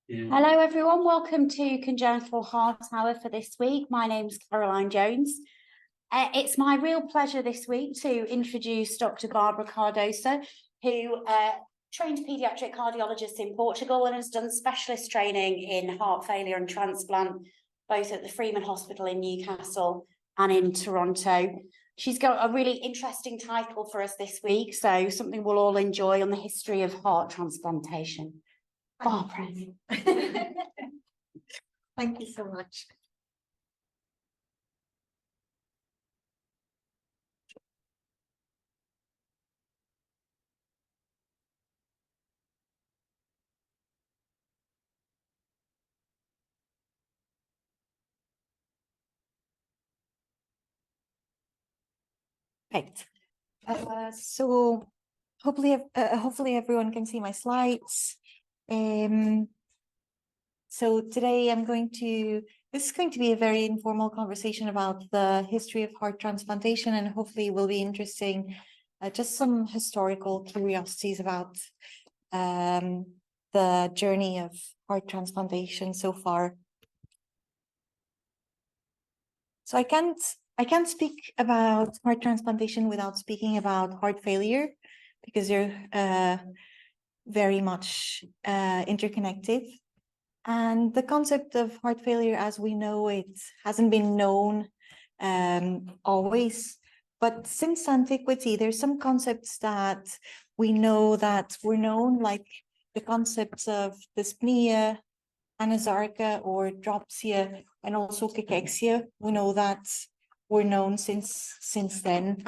Hello everyone, welcome to Congenital Heart Hour for this week. My name's Caroline Jones. It's my real pleasure this week to introduce Dr Barbara Cardoso, who trained paediatric cardiologist in Portugal and has done specialist training in heart failure and transplant, both at the Freeman Hospital in Newcastle and in Toronto. She's got a really interesting title for us this week, so something we'll all enjoy on the history of heart transplantation. Barbara. Thank you so much. Right. So hopefully everyone can see my slides. So today this is going to be a very informal conversation about the history of heart transplantation, and hopefully will be interesting, just some historical curiosities about the journey of heart transplantation so far. So I can't speak about heart transplantation without speaking about heart failure, because they're very much interconnected. And the concept of heart failure, as we know it, hasn't been known always. But since antiquity, there's some concepts that we know that were known, like the concepts of dyspnea, anasarca, or dropsia, and also cachexia. We know that were known since then.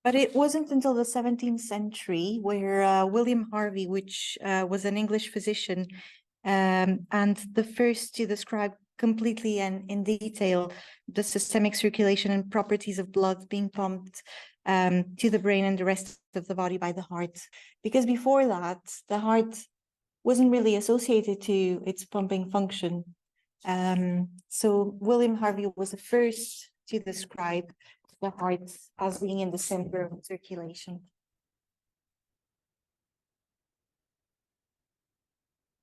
But it wasn't until the 17th century where William Harvey, which was an English physician, and the first to describe completely and in detail the systemic circulation and properties of blood being pumped to the brain and the rest of the body by the heart. Because before that, the heart wasn't really associated to its pumping function. So William Harvey was the first to describe the heart as being in the center of circulation.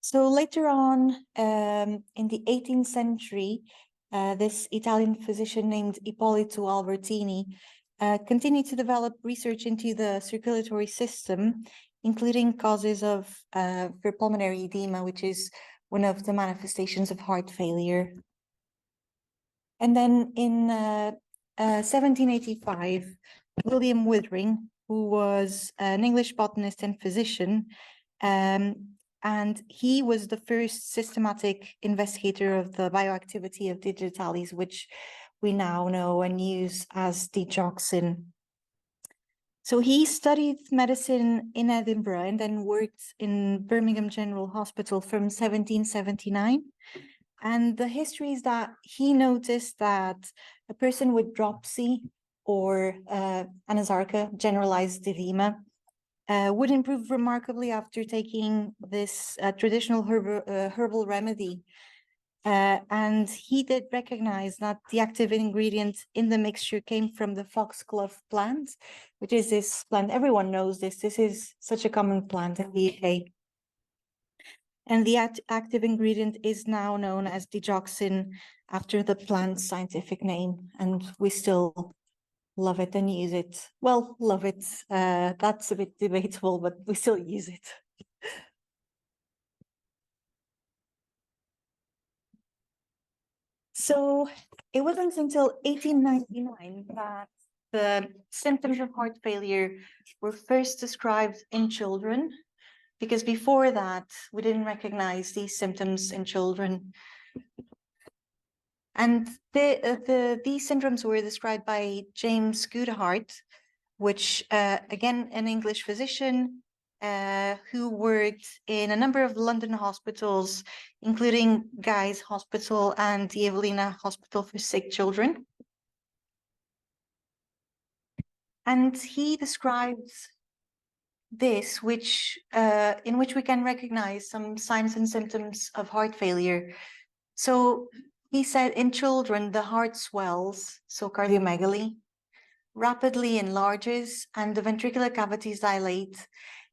So later on, in the 18th century, this Italian physician named Ippolito Albertini continued to develop research into the circulatory system, including causes of for pulmonary edema, which is one of the manifestations of heart failure. And then in 1785, William Withering, who was an English botanist and physician, and he was the first systematic investigator of the bioactivity of digitalis, which we now know and use as digoxin. So he studied medicine in Edinburgh and then worked in Birmingham General Hospital from 1779. And the history is that he noticed that a person with dropsy or anasarca, generalized edema, would improve remarkably after taking this traditional herbal remedy. And he did recognize that the active ingredient in the mixture came from the foxglove plant, which is this plant. Everyone knows this. This is such a common plant in the UK. And the active ingredient is now known as digoxin, after the plant's scientific name, and we still love it and use it. Well, love it, that's a bit debatable, but we still use it. So it wasn't until 1899 that the symptoms of heart failure were first described in children, because before that, we didn't recognize these symptoms in children. And these syndromes were described by James Goodhart, which, again, an English physician who worked in a number of London hospitals, including Guy's Hospital and the Evelina Hospital for Sick Children. And he describes this, in which we can recognize some signs and symptoms of heart failure. So he said in children, the heart swells, so cardiomegaly, rapidly enlarges, and the ventricular cavities dilate,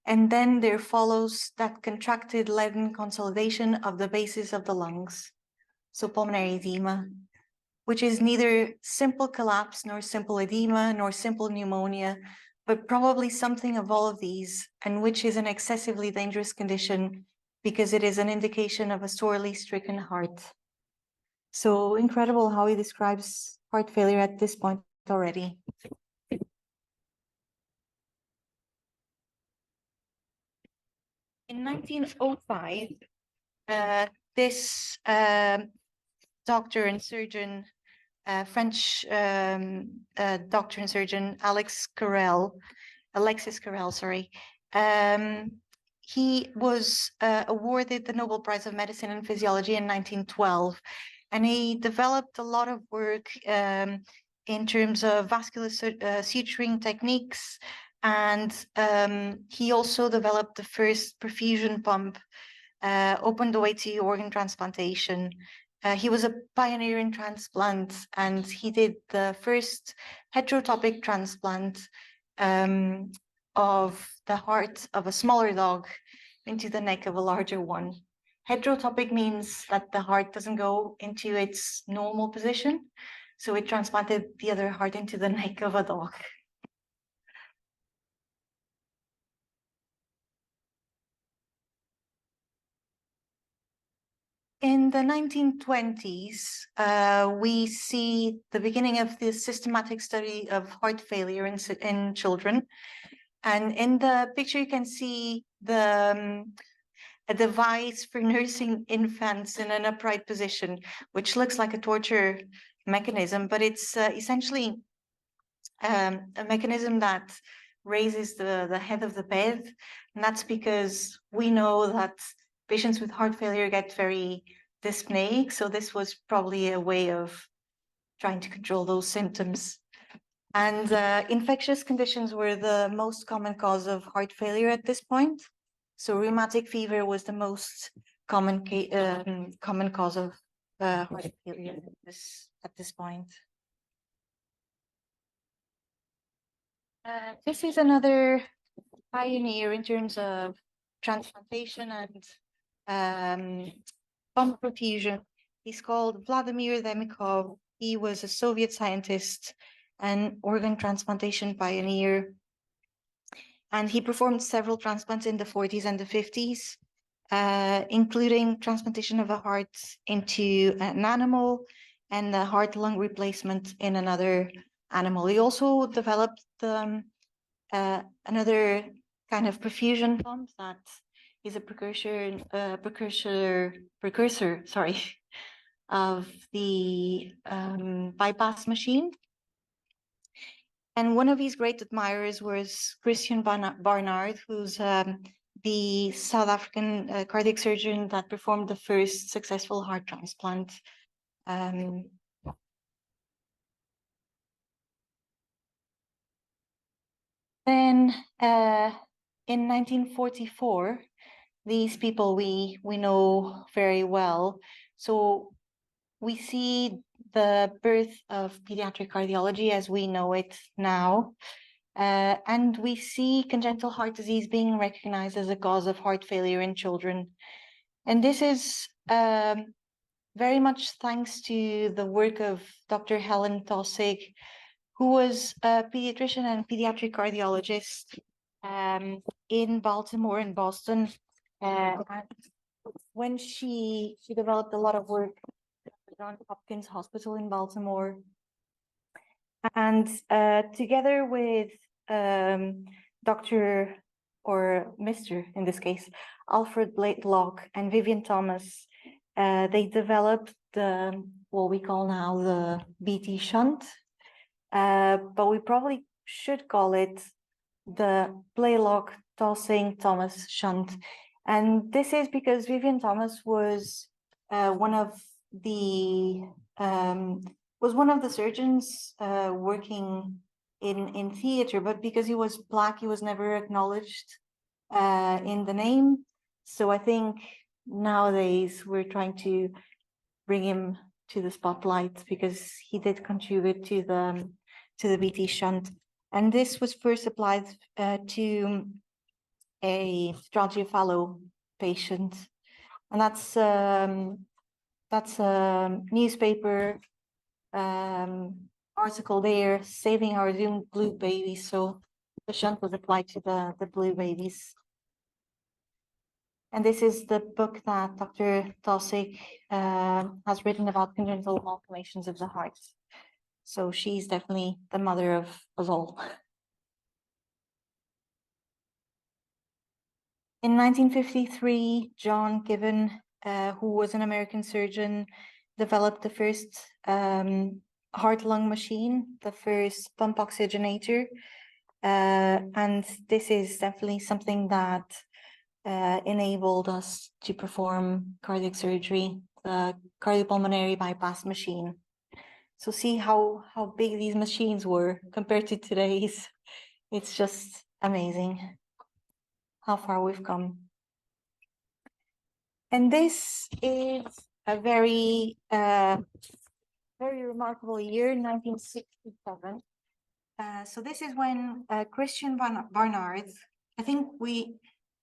And then there follows that contracted leaden consolidation of the bases of the lungs, so pulmonary edema, which is neither simple collapse, nor simple edema, nor simple pneumonia, but probably something of all of these, and which is an excessively dangerous condition because it is an indication of a sorely stricken heart. So incredible how he describes heart failure at this point already. In 1905, this doctor and surgeon, French doctor and surgeon Alexis Carrel, sorry, he was awarded the Nobel Prize of Medicine and Physiology in 1912, and he developed a lot of work in terms of vascular suturing techniques, and he also developed the first perfusion pump, opened the way to organ transplantation. He was a pioneer in transplant, and he did the first heterotopic transplant of the heart of a smaller dog into the neck of a larger one. Heterotopic means that the heart doesn't go into its normal position, so it transplanted the other heart into the neck of a dog. In the 1920s, we see the beginning of the systematic study of heart failure in children. And in the picture, you can see a device for nursing infants in an upright position, which looks like a torture mechanism, but it's essentially a mechanism that raises the head of the bed. And that's because we know that patients with heart failure get very dyspneic. So this was probably a way of trying to control those symptoms. And infectious conditions were the most common cause of heart failure at this point. So rheumatic fever was the most common cause of heart failure at this point. This is another pioneer in terms of transplantation and pump perfusion. He's called Vladimir Demikov. He was a Soviet scientist and organ transplantation pioneer. And he performed several transplants in the 40s and the 50s, including transplantation of a heart into an animal and a heart-lung replacement in another animal. He also developed another kind of perfusion pump that is a precursor, sorry, of the bypass machine. And one of his great admirers was Christian Barnard, who's the South African cardiac surgeon that performed the first successful heart transplant. Then in 1944, these people we know very well. So we see the birth of pediatric cardiology as we know it now. And we see congenital heart disease being recognized as a cause of heart failure in children. And this is very much thanks to the work of Dr. Helen Taussig, who was a pediatrician and pediatric cardiologist in Baltimore and Boston. And when she developed a lot of work at Johns Hopkins Hospital in Baltimore. And together with Dr. or Mr. in this case, Alfred Blakelock and Vivian Thomas, they developed what we call now the BT shunt, but we probably should call it the Blaylock-Taussig-Thomas shunt. And this is because Vivian Thomas was one of the surgeons working in theater, but because he was Black, he was never acknowledged in the name. So I think nowadays we're trying to bring him to the spotlight because he did contribute to the BT shunt. And this was first applied to a Strangio patient, and that's a newspaper article there, saving our doomed blue babies. So the shunt was applied to the blue babies. And this is the book that Dr. Taussig has written about congenital malformations of the heart. So she's definitely the mother of us all. In 1953, John Gibbon, who was an American surgeon, developed the first heart-lung machine, the first pump oxygenator. And this is definitely something that enabled us to perform cardiac surgery, the cardiopulmonary bypass machine. So see how big these machines were compared to today's. It's just amazing how far we've come. And this is a very remarkable year, 1967. So this is when Christian Barnard, I think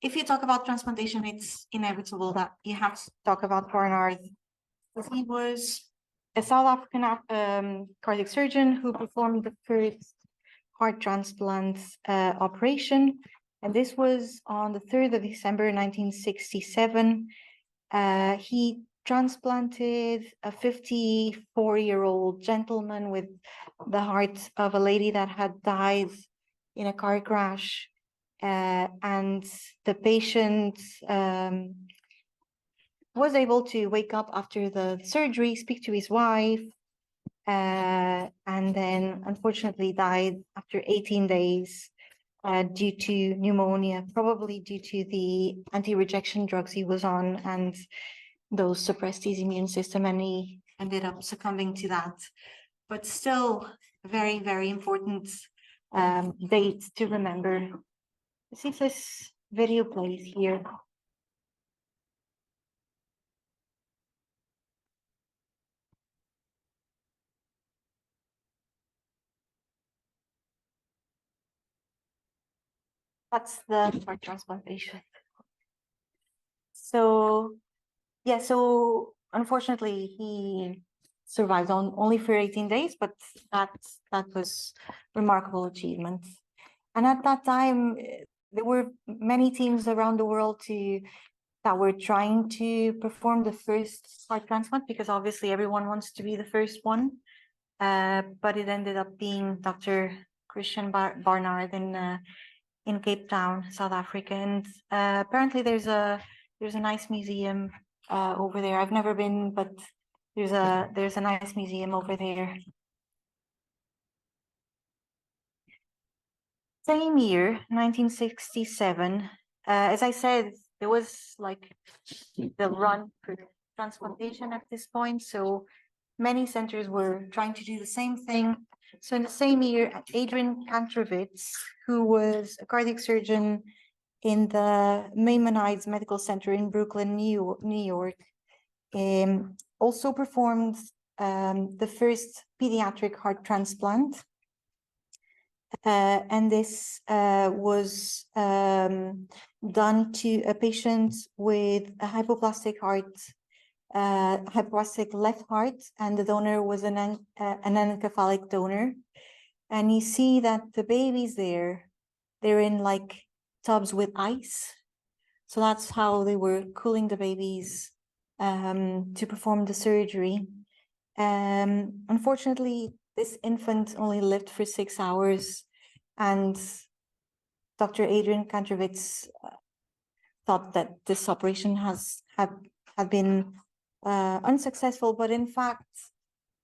if you talk about transplantation, it's inevitable that you have to talk about Barnard. He was a South African cardiac surgeon who performed the first heart transplant operation. And this was on the 3rd of December, 1967. He transplanted a 54-year-old gentleman with the heart of a lady that had died in a car crash. And the patient was able to wake up after the surgery, speak to his wife, and then unfortunately died after 18 days due to pneumonia, probably due to the anti-rejection drugs he was on, and those suppressed his immune system, and he ended up succumbing to that. But still, very, very important date to remember. Let's see if this video plays here. That's the heart transplantation. So, yeah, so unfortunately, he survived on only for 18 days, but that was remarkable achievement. And at that time, there were many teams around the world that were trying to perform the first heart transplant, because obviously everyone wants to be the first one. But it ended up being Dr. Christian Barnard in Cape Town, South Africa. And apparently there's a nice museum over there. I've never been, but there's a nice museum over there. Same year, 1967, as I said, there was like the run for transplantation at this point. So many centers were trying to do the same thing. So in the same year, Adrian Kantrovitz, who was a cardiac surgeon in the Maimonides Medical Center in Brooklyn, New York, also performed the first pediatric heart transplant. And this was done to a patient with a hypoplastic heart, hypoplastic left heart, and the donor was an encephalic donor. And you see that the babies they're in like tubs with ice. So that's how they were cooling the babies to perform the surgery. Unfortunately, this infant only lived for 6 hours, and Dr. Adrian Kantrovitz thought that this operation had been unsuccessful, but in fact,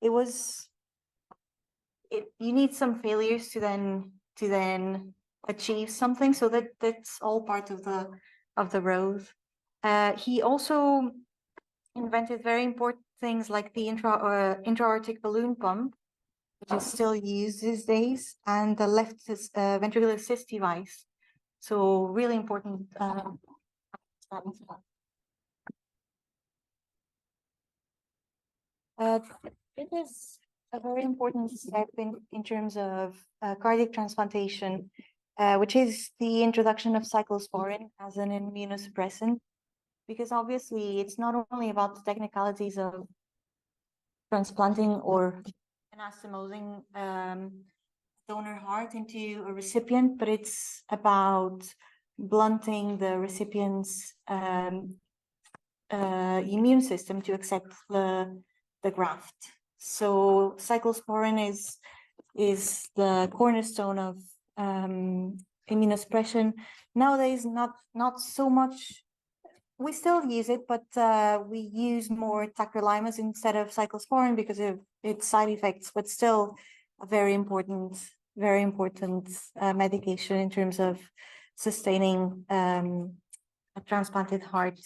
you need some failures to then achieve something. So that's all part of the road. He also invented very important things like the intra-aortic balloon pump, which is still used these days, and the left ventricular assist device. So really important. It is a very important step in terms of cardiac transplantation, which is the introduction of cyclosporin as an immunosuppressant, because obviously it's not only about the technicalities of transplanting or anastomosing donor heart into a recipient, but it's about blunting the recipient's immune system to accept the graft. So cyclosporin is the cornerstone of immunosuppression. Nowadays, not so much. We still use it, but we use more tacrolimus instead of cyclosporin because of its side effects, but still a very important medication in terms of sustaining a transplanted heart.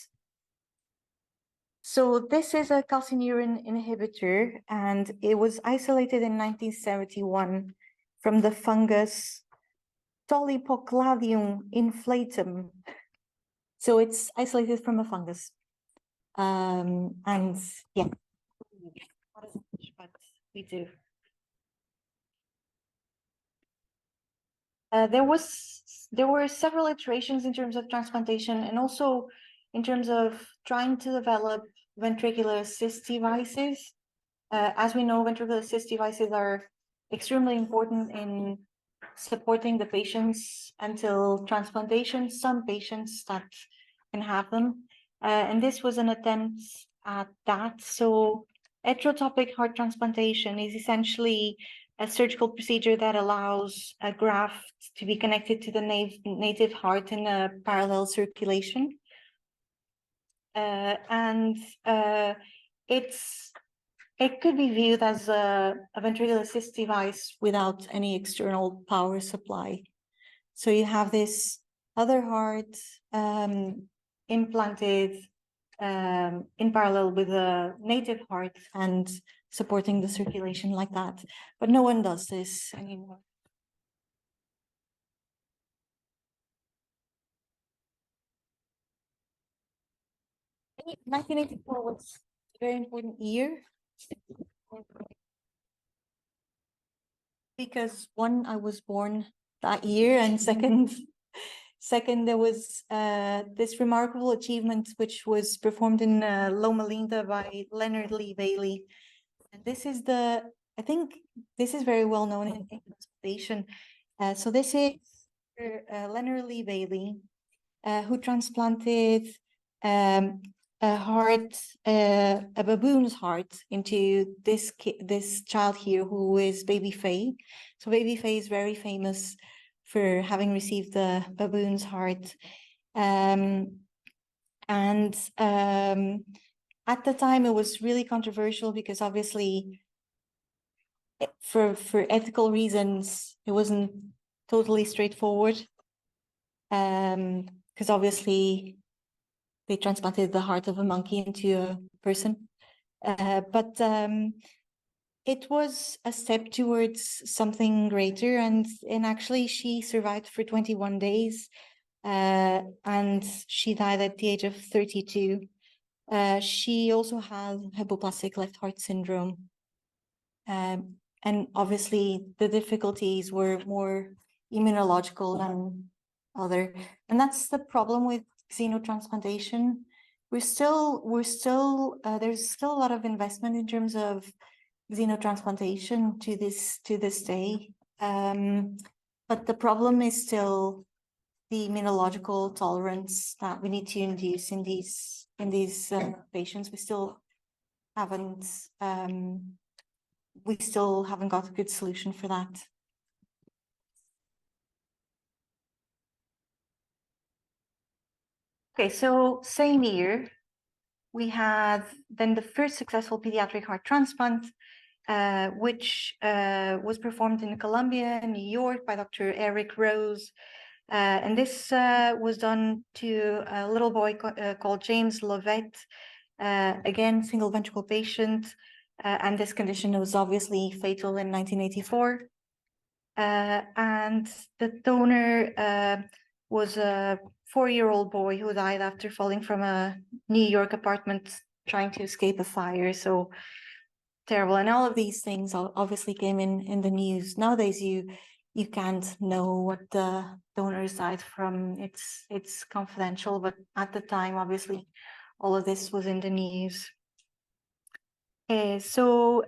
So this is a calcineurin inhibitor, and it was isolated in 1971 from the fungus Tolypocladium inflatum. So it's isolated from a fungus. And yeah, not as much, but we do. There were several iterations in terms of transplantation and also in terms of trying to develop ventricular assist devices. As we know, ventricular assist devices are extremely important in supporting the patients until transplantation. Some patients that can have them. And this was an attempt at that. So heterotopic heart transplantation is essentially a surgical procedure that allows a graft to be connected to the native heart in a parallel circulation. It could be viewed as a ventricular assist device without any external power supply. So you have this other heart implanted in parallel with a native heart and supporting the circulation like that. But no one does this anymore. I think 1984 was a very important year because one, I was born that year, and second, there was this remarkable achievement which was performed in Loma Linda by Leonard Lee Bailey. And this is I think this is very well known in transplantation. So this is Leonard Lee Bailey, who transplanted a heart, a baboon's heart into this child here who is Baby Faye. So Baby Faye is very famous for having received the baboon's heart. At the time, it was really controversial because obviously, for ethical reasons, it wasn't totally straightforward. Because obviously, they transplanted the heart of a monkey into a person. But it was a step towards something greater, and actually, she survived for 21 days, and she died at the age of 32. She also had hypoplastic left heart syndrome. And obviously the difficulties were more immunological than other. And that's the problem with xenotransplantation. There's still a lot of investment in terms of xenotransplantation to this day. But the problem is still the immunological tolerance that we need to induce in these patients. We still haven't got a good solution for that. Okay, so same year, we had then the first successful pediatric heart transplant, which was performed in Columbia and New York by Dr. Eric Rose. And this was done to a little boy called James Lovett, again, single ventricle patient. And this condition was obviously fatal in 1984. And the donor was a 4-year-old boy who died after falling from a New York apartment trying to escape a fire. So terrible. And all of these things obviously came in the news. Nowadays, you you can't know what the donors died from. It's confidential, but at the time, obviously, all of this was in the news. So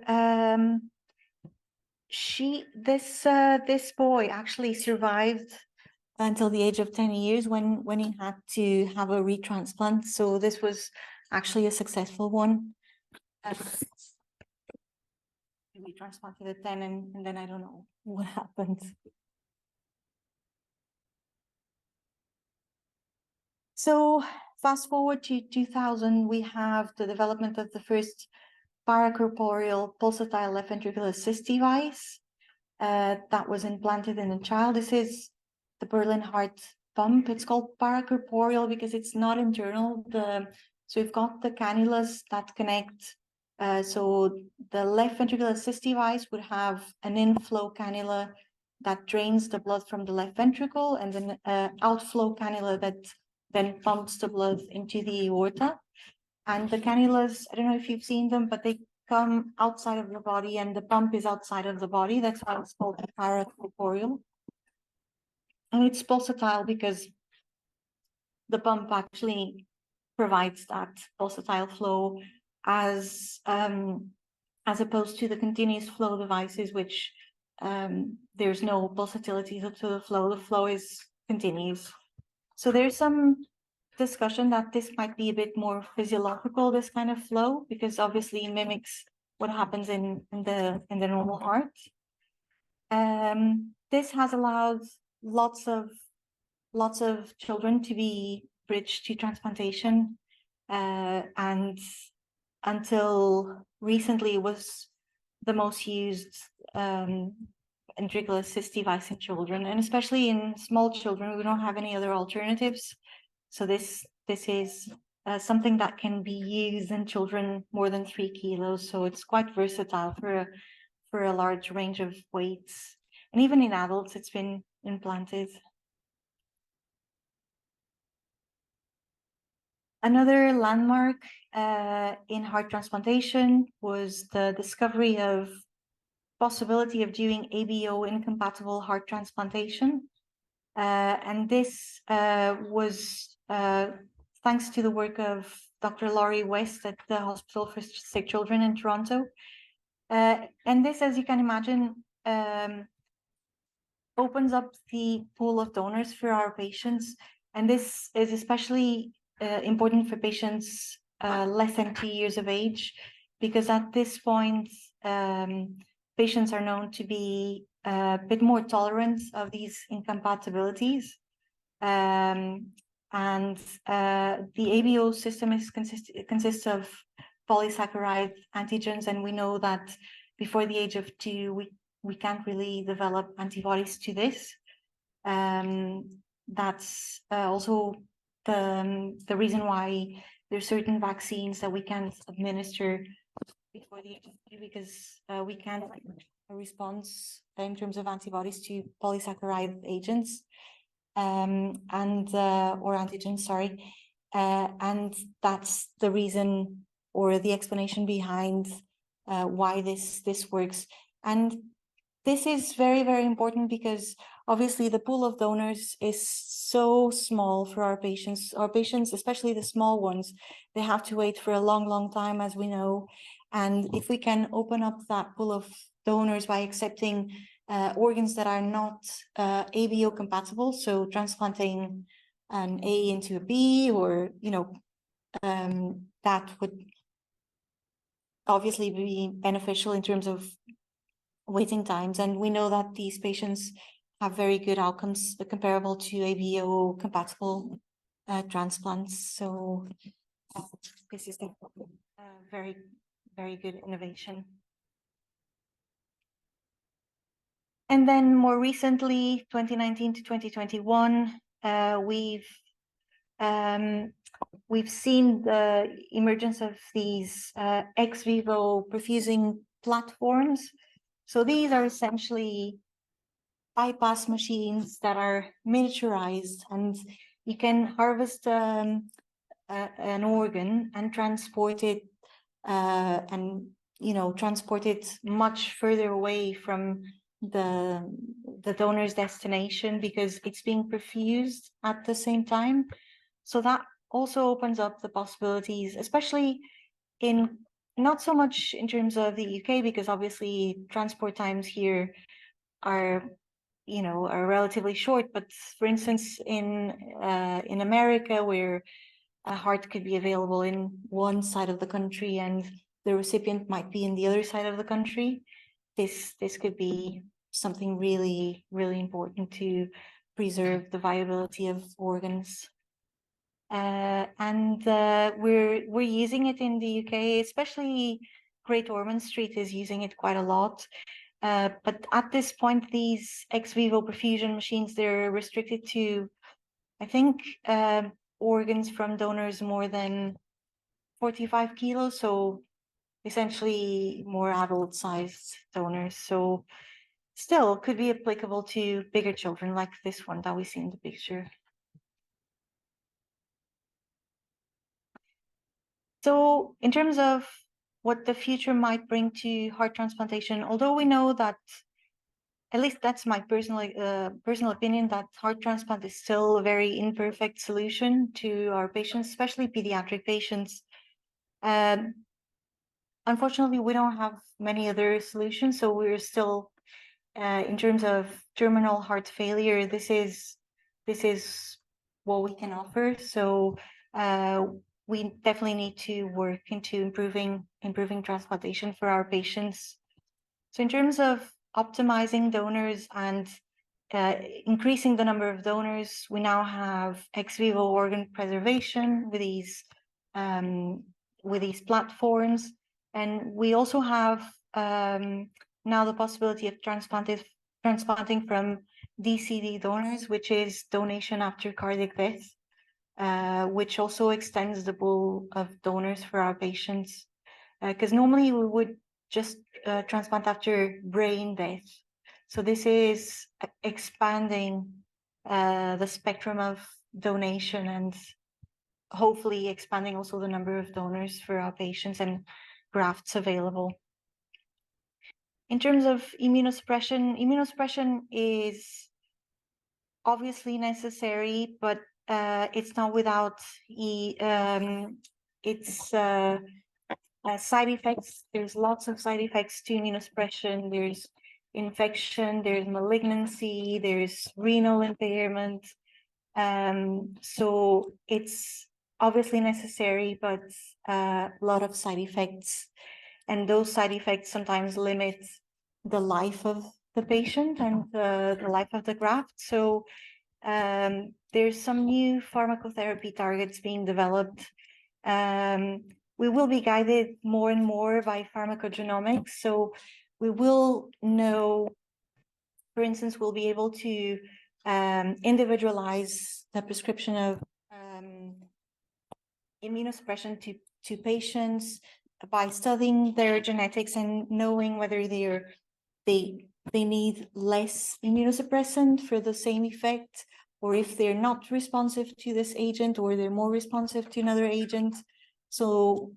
this boy actually survived until the age of 10 years when he had to have a retransplant. So this was actually a successful one. We transplanted at 10 and then I don't know what happened. So fast forward to 2000, we have the development of the first paracorporeal pulsatile left ventricular assist device that was implanted in a child. This is the Berlin heart pump. It's called paracorporeal because it's not internal. So we've got the cannulas that connect. So the left ventricular assist device would have an inflow cannula that drains the blood from the left ventricle, and then outflow cannula that then pumps the blood into the aorta. And the cannulas, I don't know if you've seen them, but they come outside of the body and the pump is outside of the body. That's why it's called paracorporeal. And it's pulsatile because the pump actually provides that pulsatile flow as opposed to the continuous flow devices, which there's no pulsatility to the flow. The flow is continuous. So there's some discussion that this might be a bit more physiological, this kind of flow, because obviously it mimics what happens in the normal heart. This has allowed lots of children to be bridged to transplantation, and until recently was the most used ventricular assist device in children, and especially in small children. We don't have any other alternatives. So this is something that can be used in children more than 3 kilos. So it's quite versatile for a large range of weights. And even in adults, it's been implanted. Another landmark in heart transplantation was the discovery of possibility of doing ABO incompatible heart transplantation. And this was thanks to the work of Dr. Laurie West at the Hospital for Sick Children in Toronto. And this, as you can imagine, opens up the pool of donors for our patients. And this is especially important for patients less than 2 years of age, because at this point, patients are known to be a bit more tolerant of these incompatibilities. And the ABO system consists of polysaccharide antigens, and we know that before the age of 2, we can't really develop antibodies to this. That's also the reason why there's certain vaccines that we can't administer before the age of 2, because we can't a response in terms of antibodies to polysaccharide agents or antigens, sorry. And that's the reason or the explanation behind why this works. And this is very, very important because obviously the pool of donors is so small for our patients. Our patients, especially the small ones, they have to wait for a long, long time, as we know. And if we can open up that pool of donors by accepting organs that are not ABO compatible, so transplanting an A into a B, or, that would obviously be beneficial in terms of waiting times. And we know that these patients have very good outcomes comparable to ABO compatible transplants. So this is a very, very good innovation. And then more recently, 2019 to 2021, we've seen the emergence of these ex vivo perfusing platforms. So these are essentially bypass machines that are miniaturized, and you can harvest an organ and transport it transport it much further away from the donor's destination because it's being perfused at the same time. So that also opens up the possibilities, especially in not so much in terms of the UK, because obviously transport times here are are relatively short. But for instance, in America, where a heart could be available in one side of the country and the recipient might be in the other side of the country, this could be something really, really important to preserve the viability of organs. And we're using it in the UK, especially Great Ormond Street is using it quite a lot. But at this point, these ex vivo perfusion machines, they're restricted to, I think, organs from donors more than 45 kilos, so essentially more adult-sized donors. So still could be applicable to bigger children like this one that we see in the picture. So in terms of what the future might bring to heart transplantation, although we know that, at least that's my personal opinion, that heart transplant is still a very imperfect solution to our patients, especially pediatric patients. Unfortunately, we don't have many other solutions, so we're still, in terms of terminal heart failure, this is what we can offer. So we definitely need to work into improving transplantation for our patients. So in terms of optimizing donors and increasing the number of donors, we now have ex vivo organ preservation with these platforms, and we also have now the possibility of transplanting from DCD donors, which is donation after cardiac death, which also extends the pool of donors for our patients. Because normally we would just transplant after brain death. So this is expanding the spectrum of donation and hopefully expanding also the number of donors for our patients and grafts available. In terms of immunosuppression is obviously necessary, but it's not without its side effects. There's lots of side effects to immunosuppression. There's infection, there's malignancy, there's renal impairment. So it's obviously necessary, but a lot of side effects. And those side effects sometimes limit the life of the patient and the life of the graft. So there's some new pharmacotherapy targets being developed. We will be guided more and more by pharmacogenomics. So we will know, for instance, we'll be able to individualize the prescription of immunosuppression to patients by studying their genetics and knowing whether they need less immunosuppressant for the same effect, or if they're not responsive to this agent, or they're more responsive to another agent. So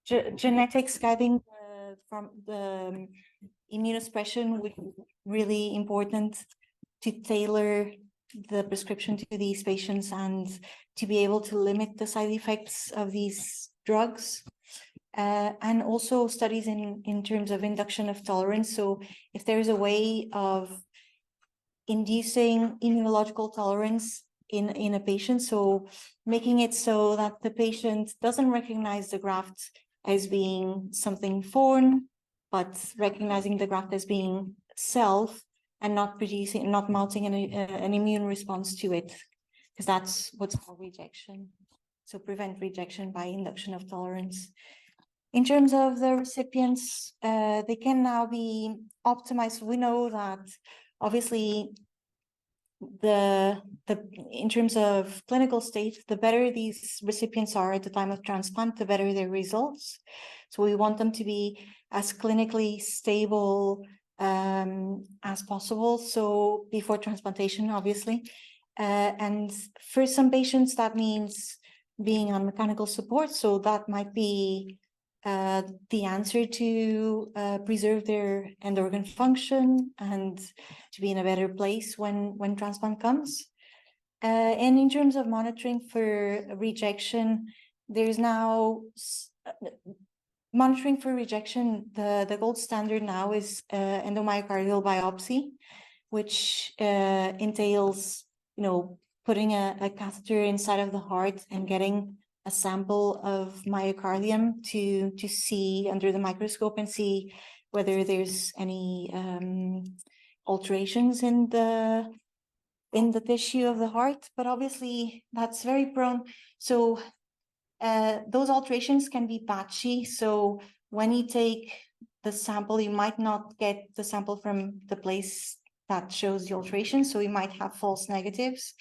genetics guiding from the immunosuppression would be really important to tailor the prescription to these patients and to be able to limit the side effects of these drugs. And also studies in terms of induction of tolerance. So if there's a way of inducing immunological tolerance in a patient, so making it so that the patient doesn't recognize the graft as being something foreign, but recognizing the graft as being self and not mounting an immune response to it, because that's what's called rejection. So prevent rejection by induction of tolerance. In terms of the recipients, they can now be optimized. We know that obviously in terms of clinical state, the better these recipients are at the time of transplant, the better their results. So we want them to be as clinically stable as possible. So before transplantation, obviously. And for some patients, that means being on mechanical support. So that might be the answer to preserve their end organ function and to be in a better place when transplant comes. And in terms of monitoring for rejection, there's now monitoring for rejection. The gold standard now is endomyocardial biopsy, which entails, putting a catheter inside of the heart and getting a sample of myocardium to see under the microscope and see whether there's any alterations in the tissue of the heart. But obviously that's very prone. So those alterations can be patchy. So when you take the sample, you might not get the sample from the place that shows the alteration. So you might have false negatives.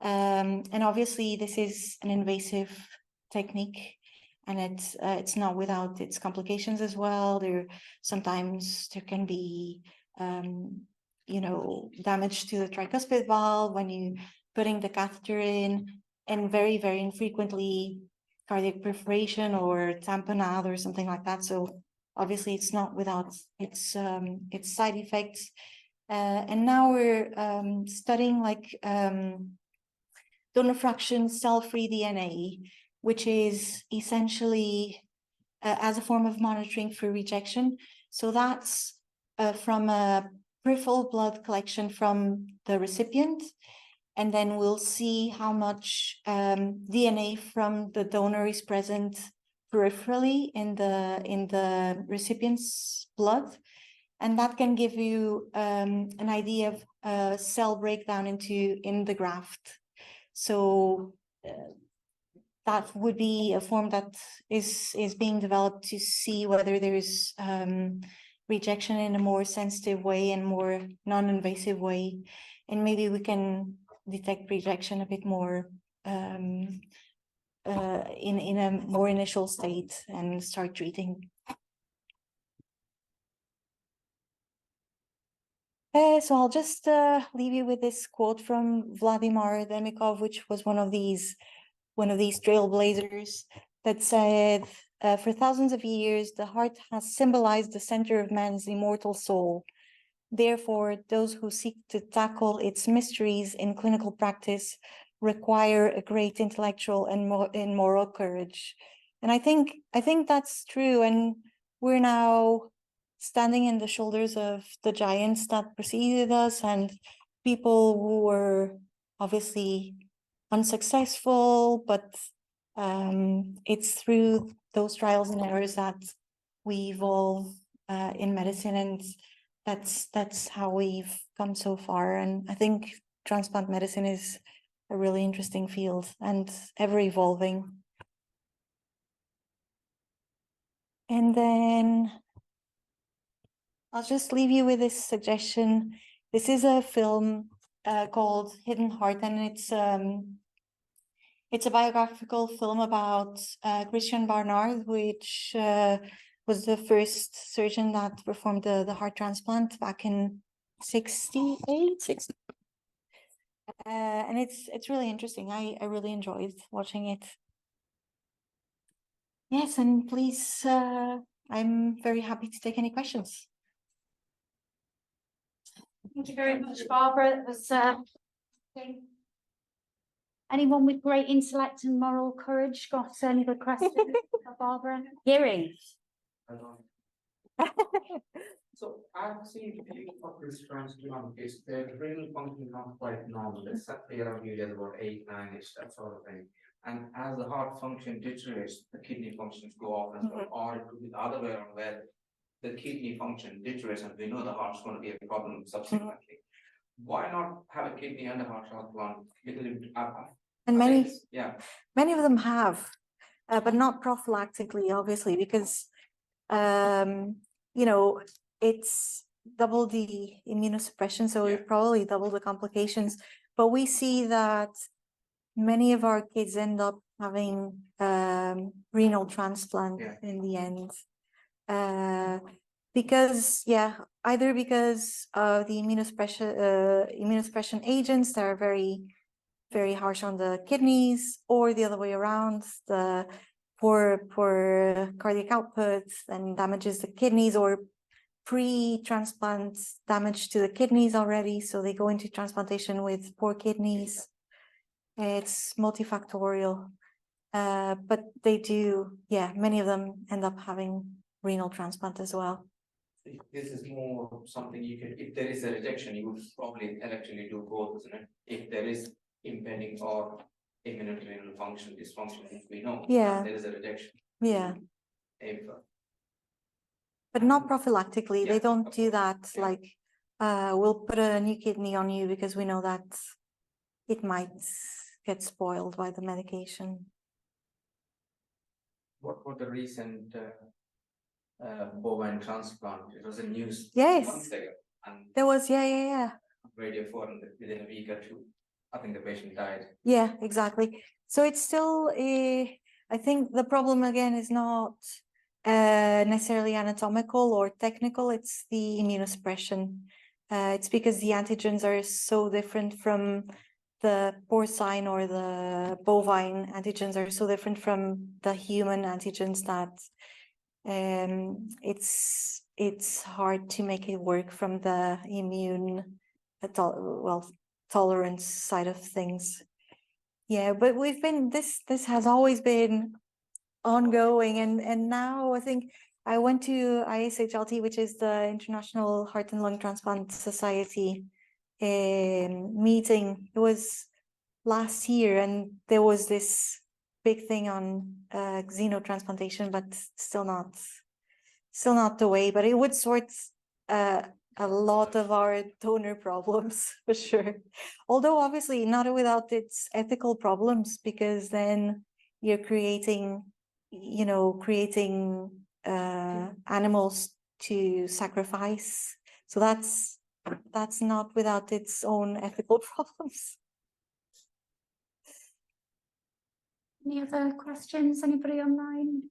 And obviously this is an invasive technique, and it's not without its complications as well. Sometimes there can be damage to the tricuspid valve when you putting the catheter in, and very, very infrequently cardiac perforation or tamponade or something like that. So obviously it's not without its side effects. And now we're studying donor fraction cell-free DNA, which is essentially as a form of monitoring for rejection. So that's from a peripheral blood collection from the recipient, and then we'll see how much DNA from the donor is present peripherally in the recipient's blood, and that can give you an idea of cell breakdown in the graft. So that would be a form that is being developed to see whether there's rejection in a more sensitive way and more non-invasive way, and maybe we can detect rejection a bit more in a more initial state and start treating. So I'll just leave you with this quote from Vladimir Demikov, which was one of these trailblazers, that said, for thousands of years, the heart has symbolized the center of man's immortal soul. Therefore, those who seek to tackle its mysteries in clinical practice require a great intellectual and moral courage. And I think that's true. And we're now standing in the shoulders of the giants that preceded us, and people who were obviously unsuccessful, but it's through those trials and errors that we evolve in medicine, and that's how we've come so far. And I think transplant medicine is a really interesting field and ever evolving. And then I'll just leave you with this suggestion. This is a film called Hidden Heart, and it's a biographical film about Christian Barnard, which was the first surgeon that performed the heart transplant back in 1968. And it's really interesting. I really enjoyed watching it. Yes, and please, I'm very happy to take any questions. Thank you very much, Barbara. It was anyone with great intellect and moral courage got any other questions for Barbara? Hearing. So I've seen people of this transplant is their renal function not quite normal. It's something around here about 8, 9-ish, that sort of thing. And as the heart function deteriorates, the kidney functions go off as well. Or it could be the other way around, where the kidney function deteriorates and we know the heart's going to be a problem subsequently. Why not have a kidney and a heart transplant? And yeah, many of them have, but not prophylactically, obviously, because it's double the immunosuppression, so it probably double the complications. But we see that many of our kids end up having renal transplant in the end, because either because of the immunosuppression agents that are very, very harsh on the kidneys, or the other way around, the poor cardiac outputs and damages the kidneys, or pre-transplant damage to the kidneys already, so they go into transplantation with poor kidneys. It's multifactorial, but they do, yeah, many of them end up having renal transplant as well. This is more something you can, if there is a rejection, you would probably electrically do both, isn't it? If there is impending or imminent renal function dysfunction, if we know Yeah. there is a rejection. Yeah, If, but not prophylactically. They Yeah, don't of do course. that, Yeah. like, we'll put a new kidney on you because we know that it might get spoiled by the medication. What were the recent bovine transplant? It was in news Yes. months ago, and There was, yeah. Radio 4, and within a week or two, I think the patient died. Yeah, exactly. So it's still I think the problem again is not necessarily anatomical or technical, it's the immunosuppression. It's because the antigens are so different from the porcine, or the bovine antigens are so different from the human antigens that it's hard to make it work from the immune tolerance side of things. Yeah, but we've been this has always been ongoing, and now I think I went to ISHLT, which is the International Heart and Lung Transplant Society meeting. It was last year, and there was this big thing on xenotransplantation, but still not the way. But it would sort a lot of our donor problems for sure. Although obviously not without its ethical problems, because then you're creating animals to sacrifice. So that's not without its own ethical problems. Any other questions? Anybody online?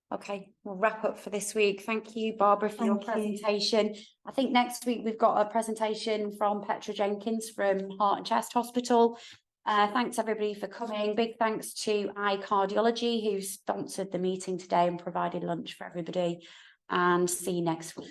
Okay, we'll wrap up for this week. Thank you, Barbara, for your Thank you. presentation. I think next week we've got a presentation from Petra Jenkins from Heart and Chest Hospital. Thanks everybody for coming. Big thanks to iCardiology, who sponsored the meeting today and provided lunch for everybody. And see you next week.